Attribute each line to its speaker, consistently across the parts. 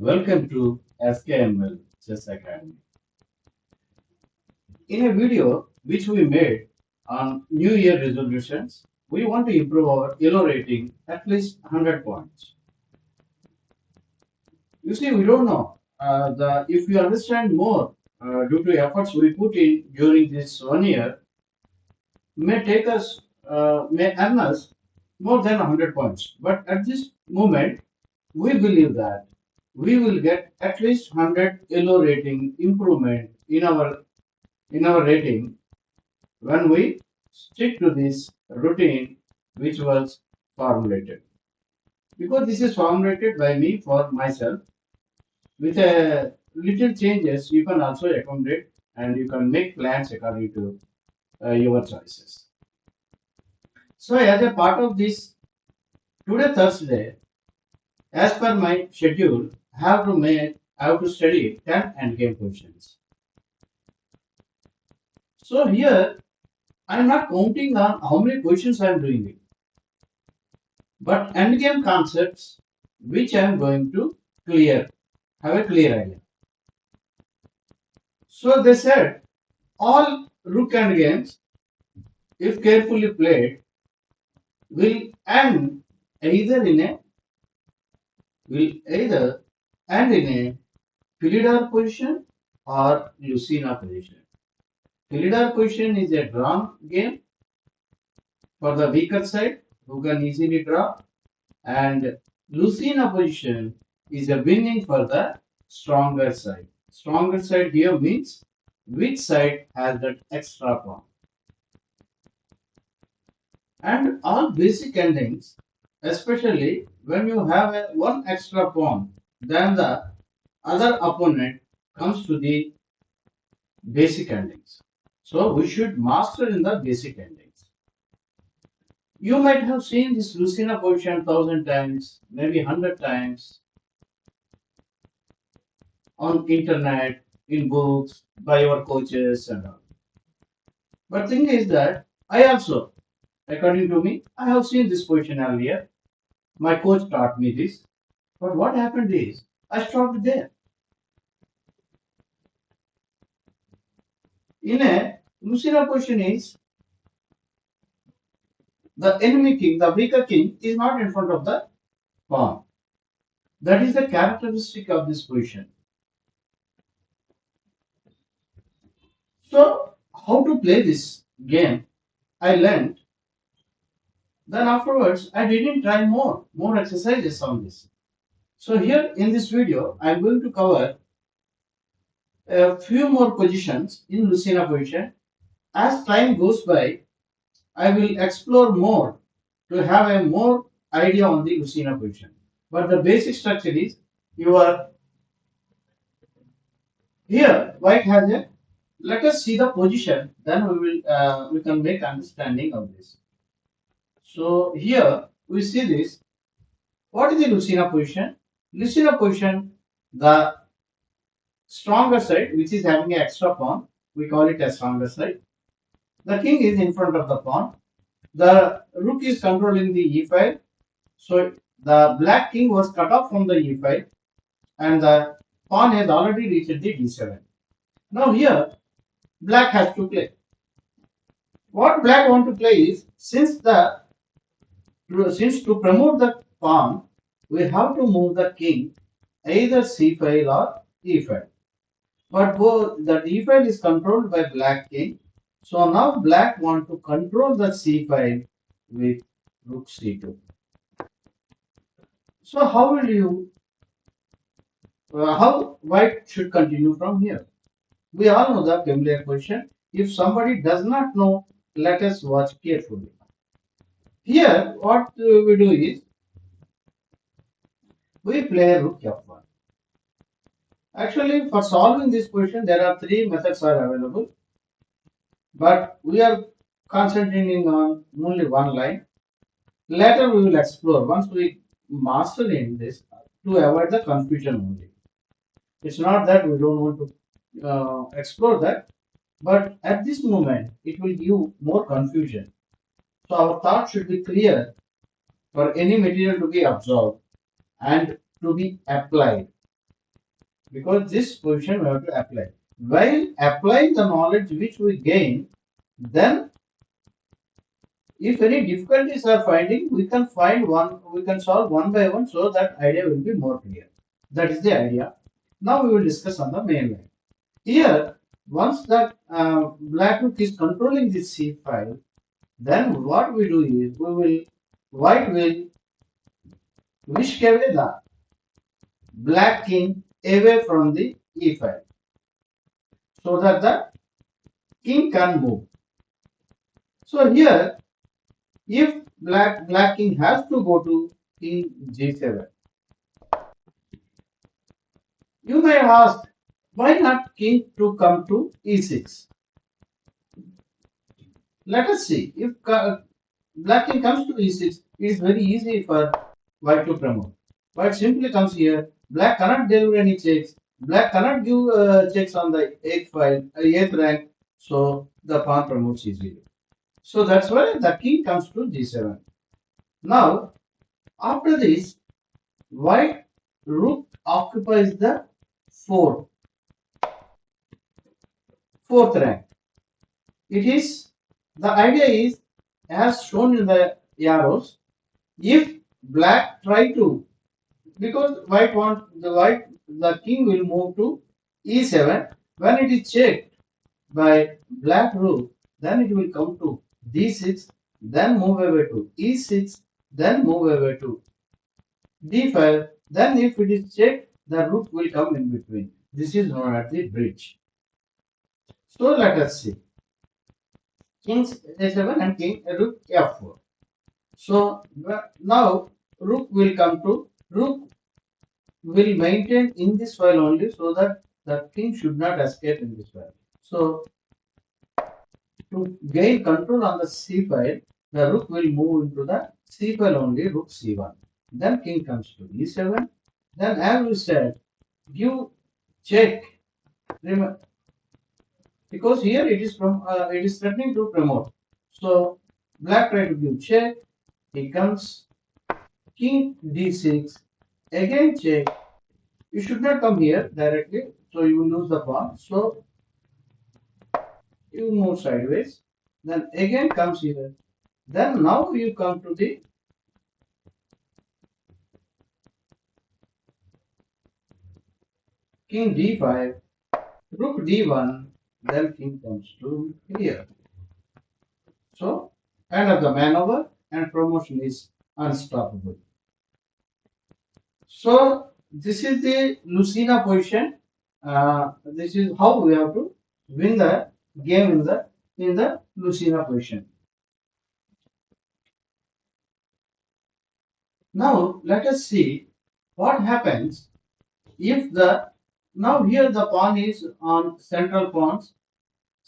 Speaker 1: Welcome to SKML Chess Academy. In a video which we made on New Year resolutions, we want to improve our ELO rating at least 100 points. You see, we don't know if we understand more due to efforts we put in during this 1 year, may earn us more than 100 points. But at this moment, we believe that we will get at least 100 ELO rating improvement in our rating when we stick to this routine which was formulated. Because this is formulated by me for myself, with a little changes you can also accommodate and you can make plans according to your choices. So as a part of this, today Thursday, as per my schedule, I have to study 10 endgame questions. So here I am not counting on how many questions I am doing it, but endgame concepts which I am going to have a clear idea. So they said all rook endgames, if carefully played, will end either in a will either end in a Philidor position or Lucena position. Philidor position is a drawn game for the weaker side who can easily draw, and Lucena position is a winning for the stronger side. Stronger side here means which side has that extra pawn. And all basic endings, especially when you have one extra pawn, then the other opponent comes to the basic endings. So we should master in the basic endings. You might have seen this Lucena position 1,000 times, maybe 100 times on internet, in books, by your coaches and all. But thing is that I also, according to me, I have seen this position earlier. My coach taught me this. But what happened is I stopped there. In a Lucena position is the enemy king, the weaker king, is not in front of the pawn. That is the characteristic of this position. So, how to play this game, I learned. Then afterwards, I didn't try more exercises on this. So here in this video, I'm going to cover a few more positions in Lucena position. As time goes by, I will explore more to have a more idea on the Lucena position. But the basic structure is you are here. White has a. Let us see the position. Then we can make understanding of this. So here we see this. What is the Lucena position? Lucena position, the stronger side, which is having an extra pawn, we call it a stronger side. The king is in front of the pawn. The rook is controlling the e file. So the black king was cut off from the e file, and the pawn has already reached the d7. Now here, black has to play. What black want to play is, since to promote the pawn, we have to move the king either c file or e file. But both the e file is controlled by black king. So now black want to control the c file with rook c2. So how white should continue from here? We all know the familiar question. If somebody does not know, let us watch carefully. Here, what we do is we play rook f1. Actually, for solving this question, there are three methods are available, but we are concentrating on only one line. Later, we will explore once we master in this to avoid the confusion only. It's not that we don't want to explore that, but at this moment, it will give more confusion. So our thought should be clear for any material to be absorbed and to be applied. because this position we have to apply. While applying the knowledge which we gain, then if any difficulties are finding, we can solve one by one so that idea will be more clear. That is the idea. Now we will discuss on the main line. Here, once that black rook is controlling this c file, then what we do is white will whisk away the black king away from the e file so that the king can move. So here, if black king has to go to king g7, you may ask, why not king to come to e6? Let us see. If black king comes to e6, it is very easy for white to promote. White simply comes here. Black cannot deliver any checks. Black cannot give checks on the eighth file, eighth rank. So the pawn promotes easily. So that's why the king comes to g7. Now, after this, white rook occupies the fourth, fourth rank. It is the idea is as shown in the arrows. If black try to, because the king will move to e7. When it is checked by black rook, then it will come to d6, then move away to e6, then move away to d5. Then if it is checked, the rook will come in between. This is known as the bridge. So let us see. King a7 and king rook f4. So now rook will maintain in this file only so that the king should not escape in this file. So to gain control on the c file, the rook will move into the c file only, rook c1. Then king comes to e7. Then as we said, give check. Because here it is threatening to promote. So black try to give check. He comes king d6. Again check. You should not come here directly, so you will lose the pawn. So you move sideways. Then again comes here. Then now you come to the king d5, rook d1. Then king comes to here. So end of the maneuver and promotion is unstoppable. So this is the Lucena position. This is how we have to win the game in the Lucena position. Now let us see what happens if the now here the pawn is on central pawn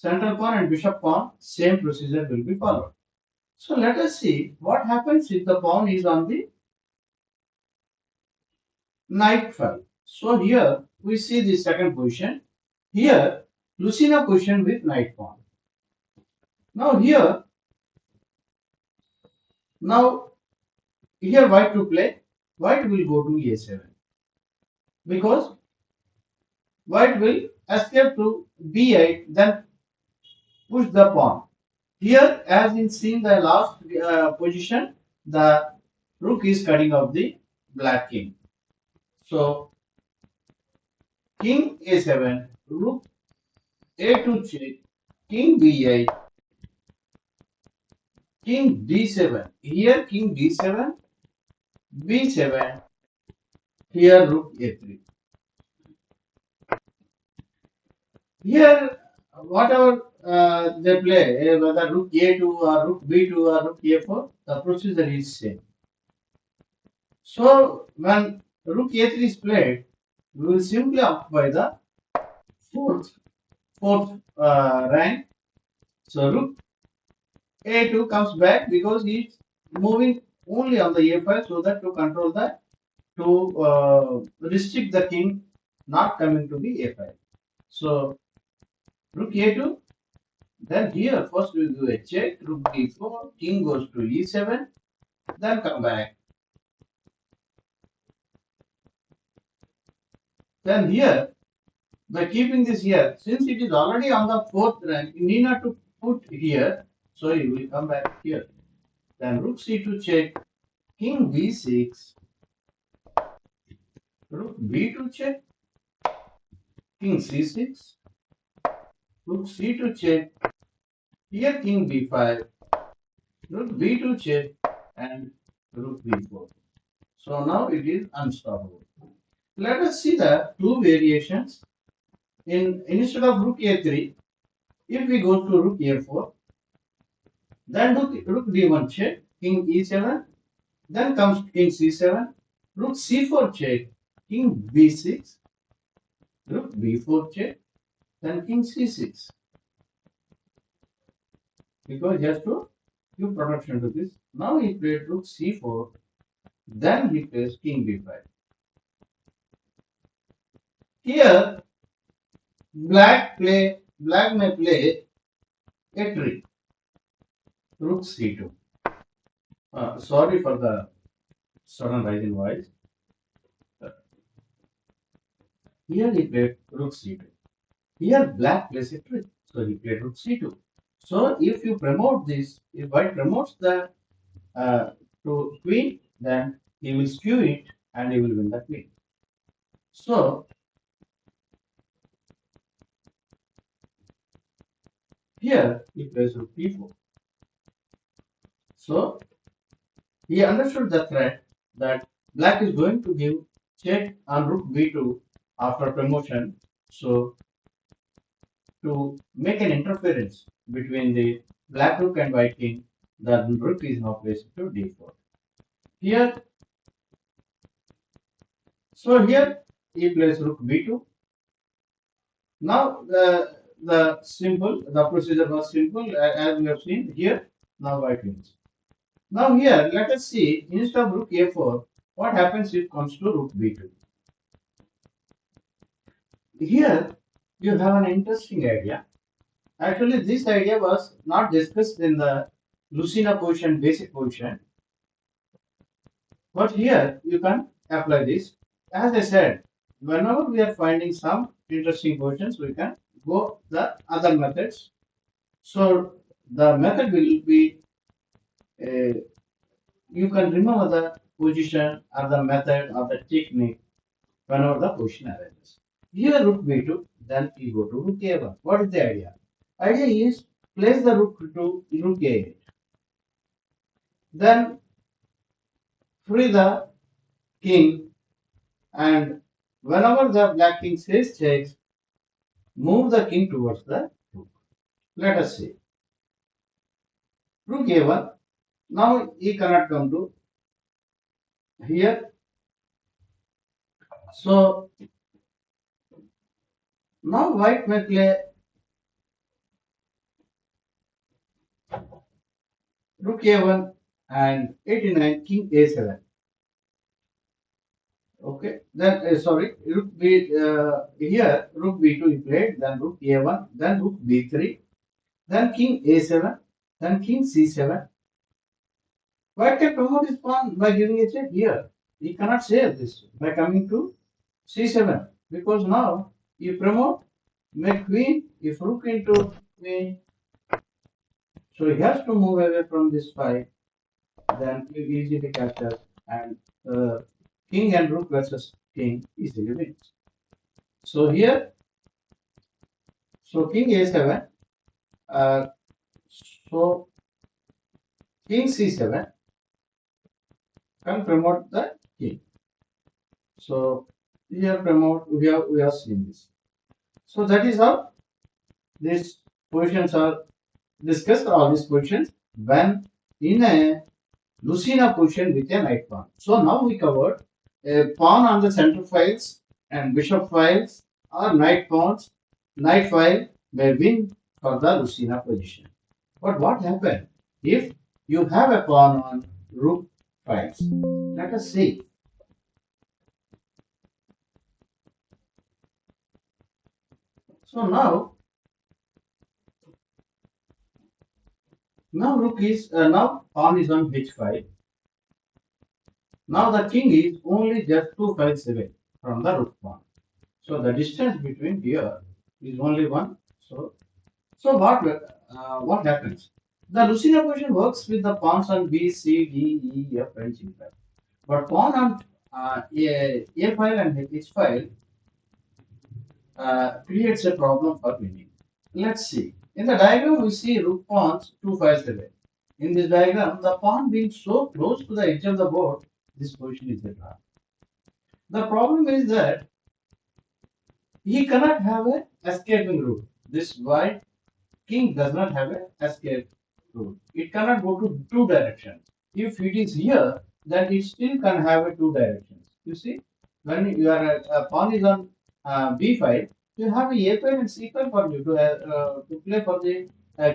Speaker 1: and bishop pawn. Same procedure will be followed. So let us see what happens if the pawn is on the knight file. So here we see the second position. Here Lucena position with knight pawn. Now now here white to play. White will go to a7 because white will escape to b8, then push the pawn. Here, as in seen the last position, the rook is cutting off the black king. So king a7, rook a2 check, king b8, king d7. Here king d7, b7. Here rook a3. Here, whatever they play, whether rook a2 or rook b2 or rook a4, the procedure is same. So when rook a3 is played, we will simply occupy the fourth rank. So rook a2 comes back because he is moving only on the a5 so that to control the restrict the king not coming to the a5. So rook a2. Then here first we do a check, rook d4, king goes to e7, then come back. Then here, by keeping this here, since it is already on the fourth rank, you need not to put here. So you will come back here. Then rook c2 check, king b6, rook b2 check, king c6, rook c2 check, here king b5, rook b2 check, and rook b4. So now it is unstoppable. Let us see the two variations. Instead of rook a3, if we go to rook a4, then rook d1 check, king e7, then comes king c7, rook c4 check, king b6, rook b4 check, then king c6. Because he has to give protection to this. Now he played rook c4, then he plays king b5. Here, black may play a trick, rook c2. Sorry for the sudden rise in voice. Here he played rook c2. Here black plays a trick, so he played rook c2. So if you promote this, if white promotes the to queen, then he will skew it and he will win the queen. So here he plays rook b4. So he understood the threat that black is going to give check on rook b2 after promotion. So to make an interference between the black rook and white king, the rook is now placed to d4. Here, so here he plays rook b2. Now the procedure was simple as we have seen here. Now white wins. Now here let us see instead of rook a4, what happens if it comes to rook b2. Here you have an interesting idea. Actually, this idea was not discussed in the Lucena position, basic position, but here you can apply this. As I said, whenever we are finding some interesting positions, we can go the other methods. So the method will be, you can remember the position or the method or the technique whenever the position arises. Here rook b2, then you go to rook a1. What is the idea? Idea is place the rook to rook a8. Then free the king, and whenever the black king says checks, move the king towards the rook. Let us see. Rook a1. Now he cannot come to here. So now white may play rook a1 and 89 king a7. Okay, then sorry, rook b here rook b2 is played, then rook a1, then rook b3, then king a7, then king c7. White can promote his pawn by giving a check here. He cannot say this by coming to c7 because now you promote, make queen, if rook into queen, so he has to move away from this fight. Then you easily capture and king and rook versus king easily wins. So here, so king a7, uh, so king c7 can promote the king. So here promote, we have seen this. So that is how these positions are discussed, all these positions when in a Lucena position with a knight pawn. So now we covered a pawn on the center files and bishop files or knight pawns. Knight file may win for the Lucena position. But what happens if you have a pawn on rook files? Let us see. So now rook is now pawn is on h5. Now the king is only just 2 files away from the rook pawn. So the distance between here is only one. So what happens? The Lucena position works with the pawns on B, C, D, E, F, and G file. But pawn on A file and H file creates a problem for winning. Let's see. In the diagram, we see rook pawns 2 files away. In this diagram, the pawn being so close to the edge of the board, this position is a draw. The problem is that he cannot have a escaping route. This white king does not have a escape route. It cannot go to two directions. If it is here, then it still can have a two directions. You see, when your pawn is on b5, you have a file and c file for you to play for the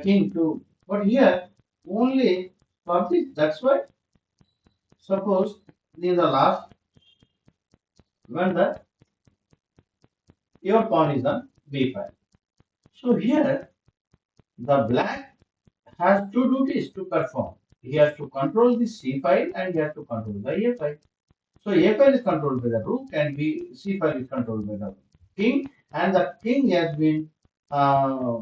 Speaker 1: king too. But here only for this. That's why suppose in the last when the your pawn is on b5. So here the black has two duties to perform. He has to control the C file and he has to control the A file. So A file is controlled by the rook and C file is controlled by the king, and the uh,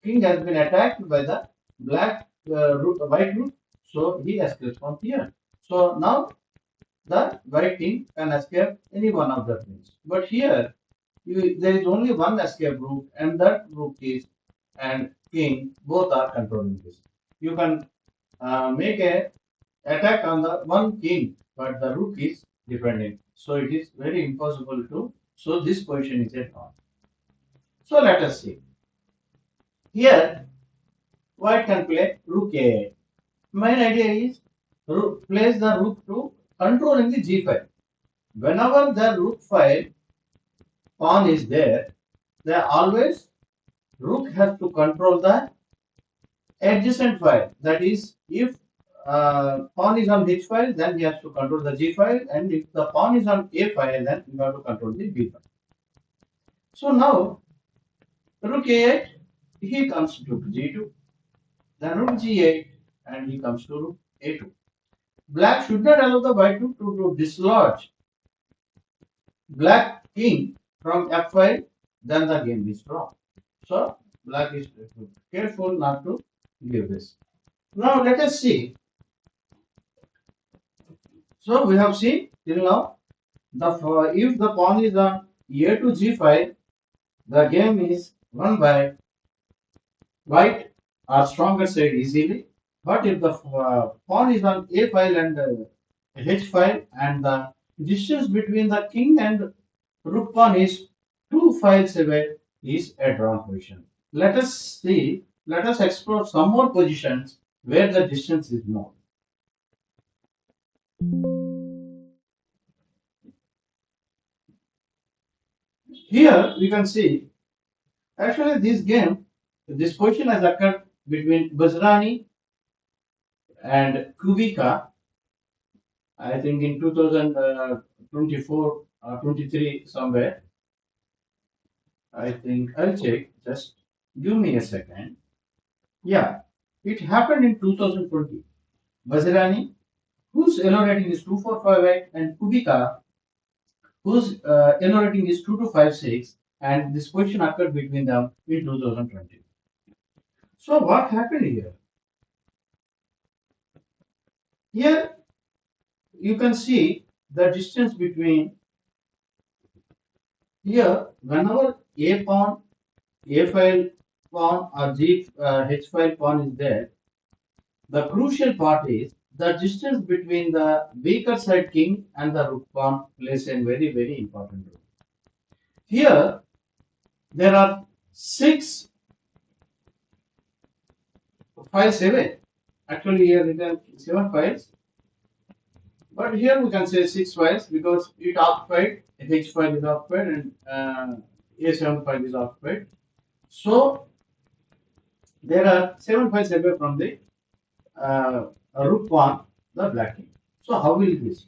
Speaker 1: king has been attacked by the white rook. So he escapes from here. So now the white king can escape any one of the things. But here there is only one escape route, and that route is and king both are controlling this. You can make a attack on the one king, but the rook is defending. So it is very impossible to. So this position is a draw. So let us see. Here, white can play rook a. Main idea is place the rook to controlling the g file. Whenever the rook file pawn is there, they always rook has to control the adjacent file. That is, if pawn is on H file, then he has to control the G file, and if the pawn is on A file, then you have to control the B file. So now, rook A8, he comes to G2, then rook G8, and he comes to rook A2. Black should not allow the white rook to dislodge black king from F file, then the game is drawn. So, black is careful not to give this. Now, let us see. So we have seen till now the if the pawn is on A to G5, the game is won by white or stronger side easily. But if the pawn is on A file and H file, and the distance between the king and rook pawn is 2 files away, is a drawn position. Let us see. Let us explore some more positions where the distance is more. Here we can see actually this position has occurred between Bajrani and Kubica, I think in 2024 or 23 somewhere. I think I'll check. Just give me a second. Yeah, it happened in 2020. Bajrani, whose elo rating is 2458, and Kubica, whose elo rating is 2256, and this position occurred between them in 2020. So what happened here? Here you can see the distance between here whenever a pawn, a file pawn or h file pawn is there, the crucial part is the distance between the weaker side king and the rook pawn plays a very important role. Here there are 6 files away. Actually here written 7 files. But here we can say 6 files because it occupied, H file is occupied and A7 file is occupied. So there are 7 files away from the rook pawn, the black king. So how will this?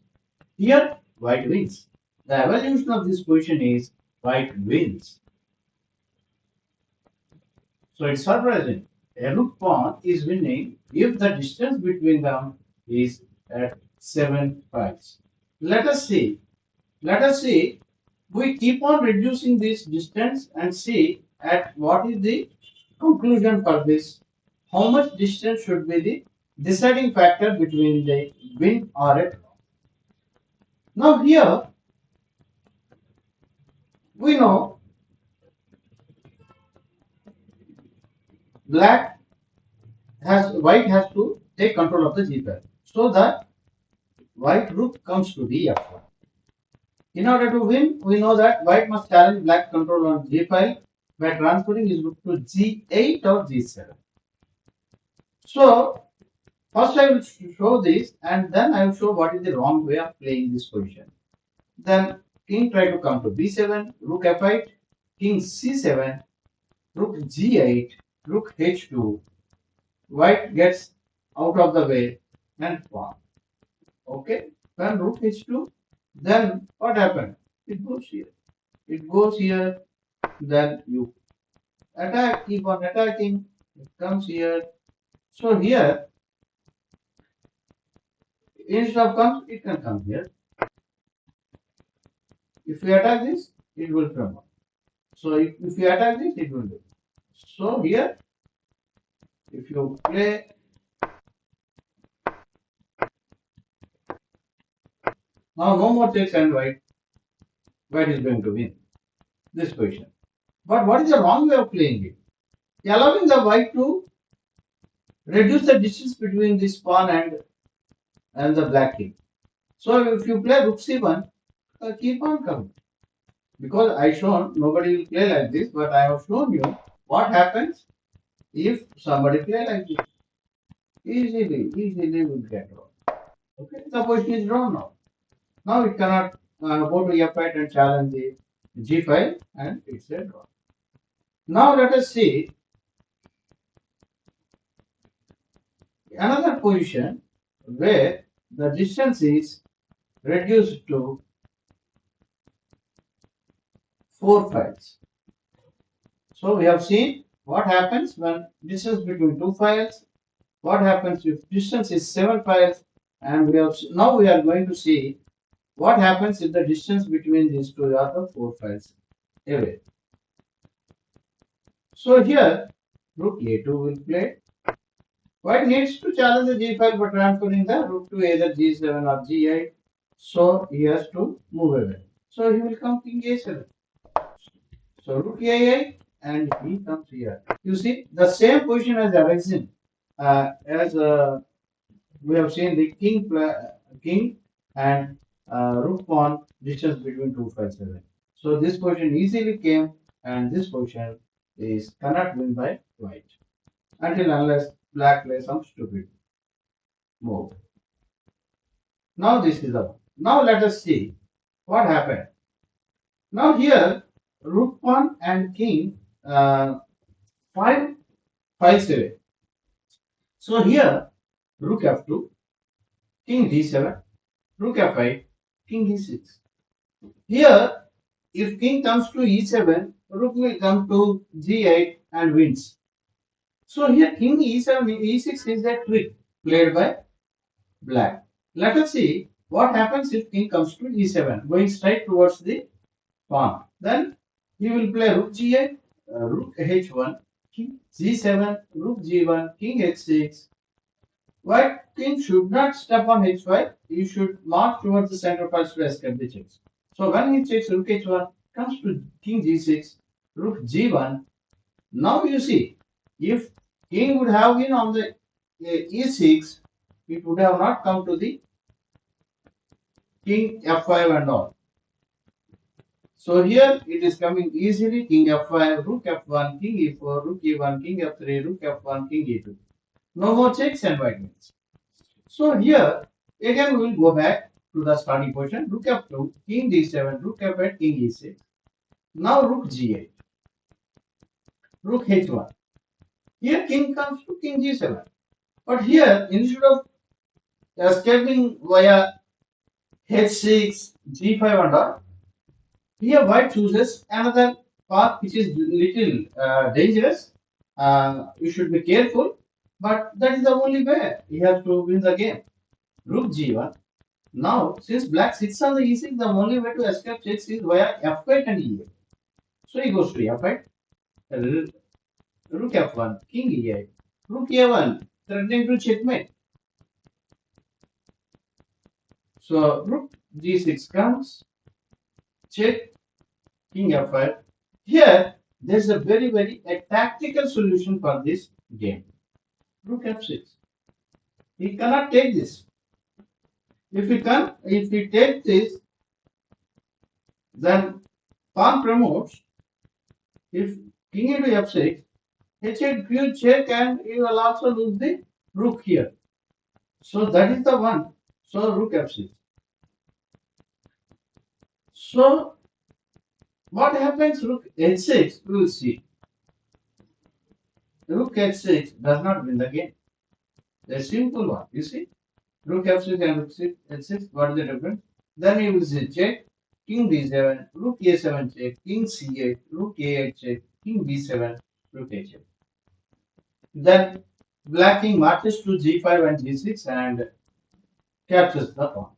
Speaker 1: Here white wins. The evaluation of this position is white wins. So it's surprising. A rook pawn is winning if the distance between them is at 7 files. Let us see. we keep on reducing this distance and see at what is the conclusion for this. How much distance should be the deciding factor between the win or a draw. Now here we know black white has to take control of the g file. So that white rook comes to the f1. In order to win, we know that white must challenge black control on g file by transferring his rook to g8 or g7. So first I will show this and then I will show what is the wrong way of playing this position. Then king try to come to b7, rook f8, king c7, rook g8, rook h2. White gets out of the way and pawn. Okay, when rook h2, then what happened? It goes here. It goes here. Then you attack, keep on attacking. It comes here. So here, instead of comes, it can come here. If we attack this, it will come up. So if you attack this, it will do. So here, if you play, now no more checks and white is going to win this position. But what is the wrong way of playing it? Allowing the white to reduce the distance between this pawn and the black king. So if you play rook c1, keep on coming. Because I shown nobody will play like this, but I have shown you what happens if somebody play like this. Easily will get drawn. Okay, the position is drawn now. Now it cannot go to f8 and challenge the g file, and it's a draw. Now let us see another position where the distance is reduced to 4 files. So we have seen what happens when distance between two files, what happens if distance is 7 files, and now we are going to see what happens if the distance between these two are the 4 files away. So here rook a2 will play. White needs to challenge the g file by transferring the rook to either g7 or g8. So he has to move away. So he will come king a7. So rook a8 and he comes here. You see the same position has arisen as we have seen the king and rook pawn distance between two files away. So this position easily came, and this position is cannot win by white until unless black plays some stupid move. Now this is the one. Now let us see what happened. Now here rook pawn and king 5 files away. So here rook f2, king d7, rook f8, king e6. Here if king comes to e7, rook will come to g8 and wins. So here king e7, e6 is a trick played by black. Let us see what happens if king comes to e7, going straight towards the pawn. Then he will play rook g8, rook h1, king g7, rook g1, king h6. White king should not step on h5. He should march towards the center first to escape the checks. So when he checks rook h1, comes to king g6, rook g1. Now you see, if king would have been on the e6, it would have not come to the king f5 and all. So here it is coming easily, king f5, rook f1, king e4, rook e1, king f3, rook f1, king e2. No more checks and white wins. So here again we will go back to the starting position, rook f2, king d7, rook f8, king e6. Now rook g8, rook h1. Here king comes to king g7. But here instead of escaping via h6, g5 and all, here white chooses another path which is little dangerous. You should be careful, but that is the only way he has to win the game. Rook g1, Now, since black sits on the e6, the only way to escape checks is via f8 and e8. So he goes to f8, rook f1, king e8, rook a1, threatening to checkmate. So rook g6 comes, check, king f5. Here, there's a very a tactical solution for this game. Rook f6. He cannot take this. If he takes this, then pawn promotes. If king into f6, h8 will check and he will also lose the rook here. So that is the one. So rook f6. So what happens? Rook h6. We will see. Rook h6 does not win the game. A simple one. You see, rook f6 and rook 6 h6. What is the difference? Then you will see check. King d7, rook a7 check, king c8, rook a8 check, king b7, rook h8. Then black king marches to g5 and g6 and captures the pawn.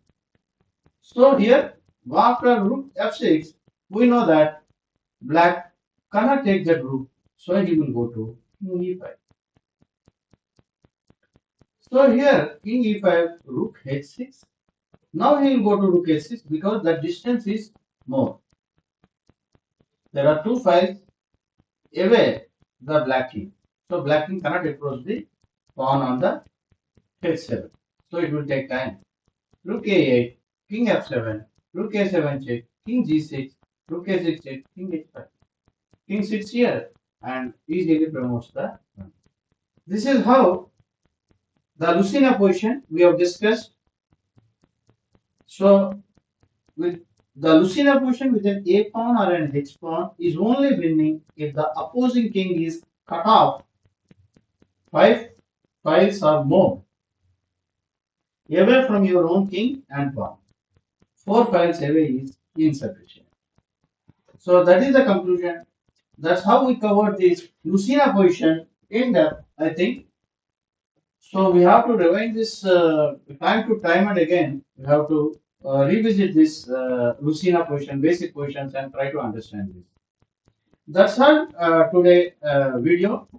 Speaker 1: So here, after rook f6, we know that black cannot take that rook, so he will go to king e5. So here, king e5, rook h6. Now he will go to rook h6 because the distance is more. There are two files away the black king. So black king cannot approach the pawn on the h7. So it will take time. Rook a8, king f7, rook a7 check, king g6, rook a6 check, king h5. King sits here and easily promotes the pawn. This is how the Lucena position we have discussed. So with the Lucena position with an a pawn or an h pawn is only winning if the opposing king is cut off 5 files or more away from your own king and pawn. 4 files away is insufficient. So that is the conclusion. That's how we covered this Lucena position in depth, I think. So we have to rewind this time to time and again. We have to revisit this Lucena position, basic positions, and try to understand this. That's all today video,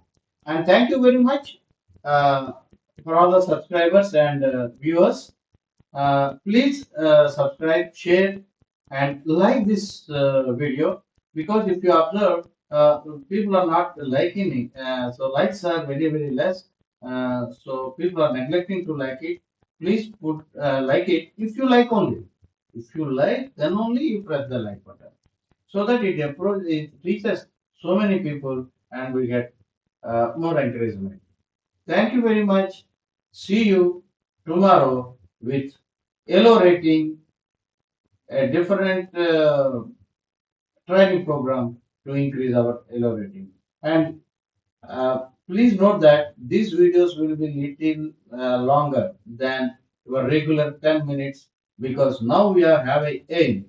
Speaker 1: and thank you very much uh, for all the subscribers and viewers. Please subscribe, share, and like this video because if you observe, people are not liking it. So likes are very less. So people are neglecting to like it. Please put like it if you like only. If you like, then only you press the like button so that it reaches so many people and we get more encouragement. Thank you very much. See you tomorrow with yellow rating, a different training program to increase our yellow rating. And please note that these videos will be little longer than your regular 10 minutes because now we are having aim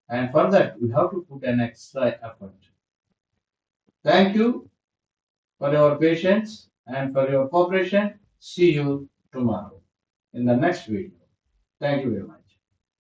Speaker 1: and for that we have to put an extra effort. Thank you for your patience and for your cooperation. See you tomorrow in the next video. Thank you very much.